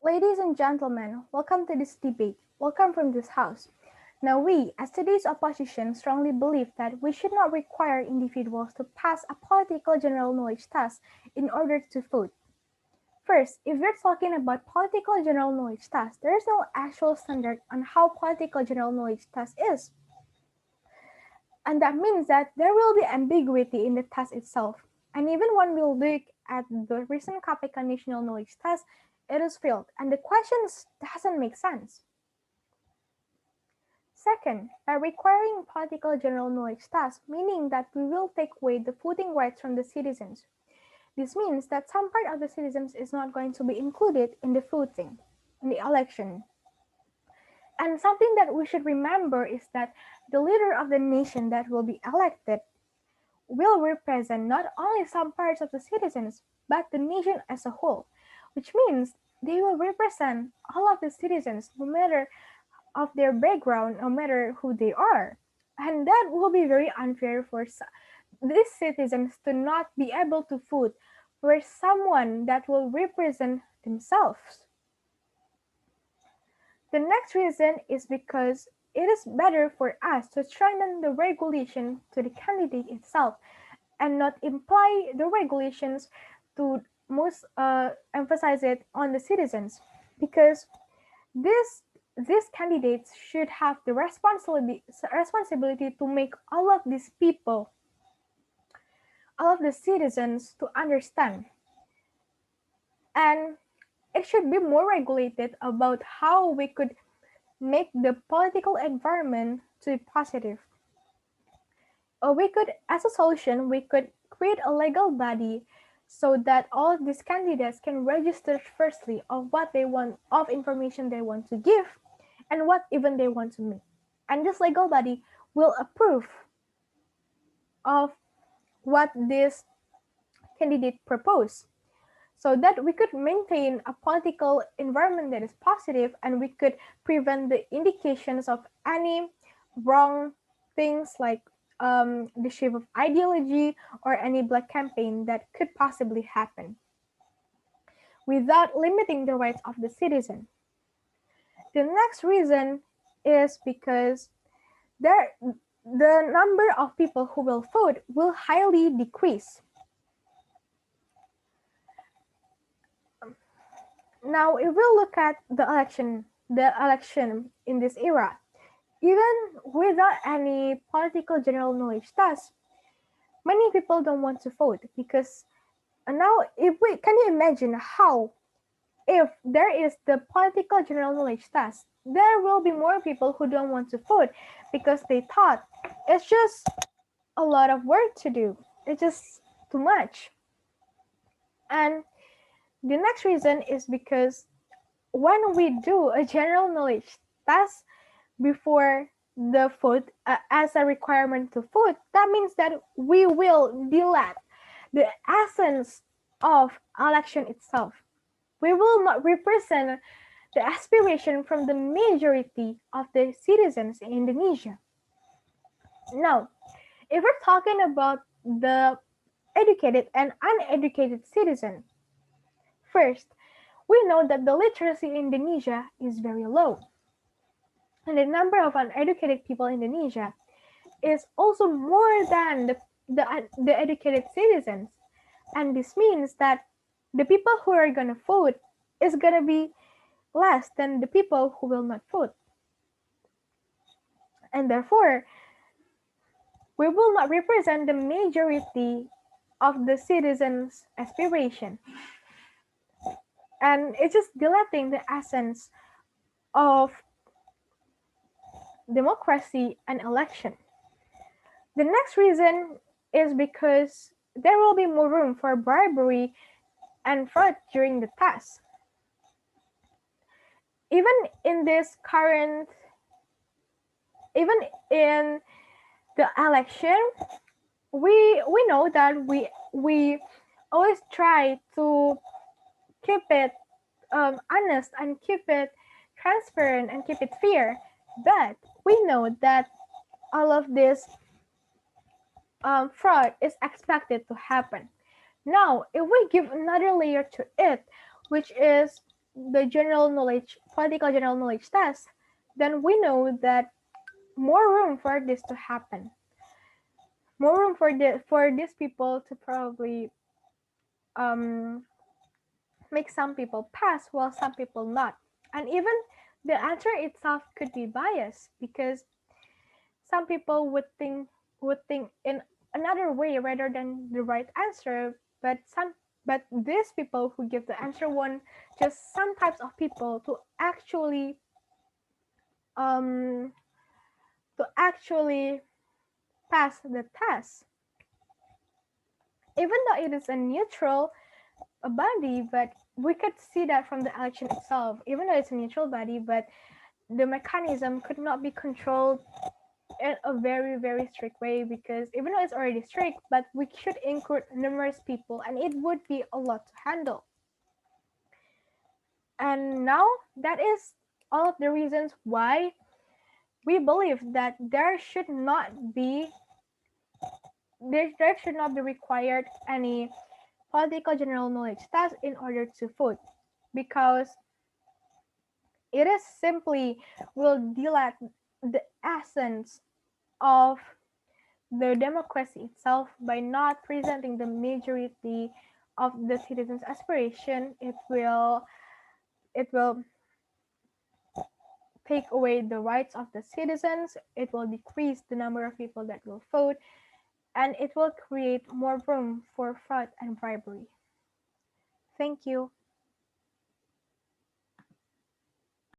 Ladies and gentlemen, welcome to this debate. Welcome from this house. Now, we, as today's opposition, strongly believe that we should not require individuals to pass a political general knowledge test in order to vote. First, if we're talking about political general knowledge test, there is no actual standard on how political general knowledge test is. And that means that there will be ambiguity in the test itself. And even when we look at the recent KPK national knowledge test, it is failed, and the questions doesn't make sense. Second, by requiring political general knowledge tests, meaning that we will take away the voting rights from the citizens. This means that some part of the citizens is not going to be included in the voting, in the election. And something that we should remember is that the leader of the nation that will be elected will represent not only some parts of the citizens, but the nation as a whole, which means they will represent all of the citizens, no matter of their background, no matter who they are. And that will be very unfair for these citizens to not be able to vote for someone that will represent themselves. The next reason is because it is better for us to strengthen the regulation to the candidate itself and not imply the regulations to most emphasize it on the citizens, because these candidates should have the responsibility to make all of these people, all of the citizens to understand. And it should be more regulated about how we could make the political environment to be positive. Or we could, as a solution, we could create a legal body so that all these candidates can register firstly of what they want, of information they want to give, and what even they want to make. And this legal body will approve of what this candidate proposed, so that we could maintain a political environment that is positive and we could prevent the indications of any wrong things like the shape of ideology or any black campaign that could possibly happen without limiting the rights of the citizen. The next reason is because the number of people who will vote will highly decrease. Now, if we look at the election in this era, even without any political general knowledge test, many people don't want to vote because now, if we can you imagine how, if there is the political general knowledge test, there will be more people who don't want to vote because they thought it's just a lot of work to do. It's just too much. And the next reason is because when we do a general knowledge test before the vote as a requirement to vote, that means that we will delete the essence of election itself. We will not represent the aspiration from the majority of the citizens in Indonesia. Now, if we're talking about the educated and uneducated citizen, first, we know that the literacy in Indonesia is very low. And the number of uneducated people in Indonesia is also more than the educated citizens. And this means that the people who are going to vote is going to be less than the people who will not vote. And therefore, we will not represent the majority of the citizens' aspiration. And it's just diluting the essence of democracy and election. The next reason is because there will be more room for bribery and fraud during the test. Even in this current, even in the election, we know that we always try to keep it honest and keep it transparent and keep it fair. But we know that all of this fraud is expected to happen. Now, if we give another layer to it, which is the general knowledge, political general knowledge test, then we know that more room for this to happen, more room for these people to probably um, make some people pass while some people not. And even the answer itself could be biased because some people would think in another way rather than the right answer, but these people who give the answer want just some types of people um to actually pass the test, even though it is a neutral body. But we could see that from the election itself, even though it's a neutral body, but the mechanism could not be controlled in a very very strict way, because even though it's already strict, but we should include numerous people and it would be a lot to handle. And now that is all of the reasons why we believe that there should not be required any political general knowledge test in order to vote, because it is simply will delete the essence of the democracy itself by not presenting the majority of the citizens' aspiration. It will take away the rights of the citizens. It will decrease the number of people that will vote, and it will create more room for fraud and bribery. Thank you.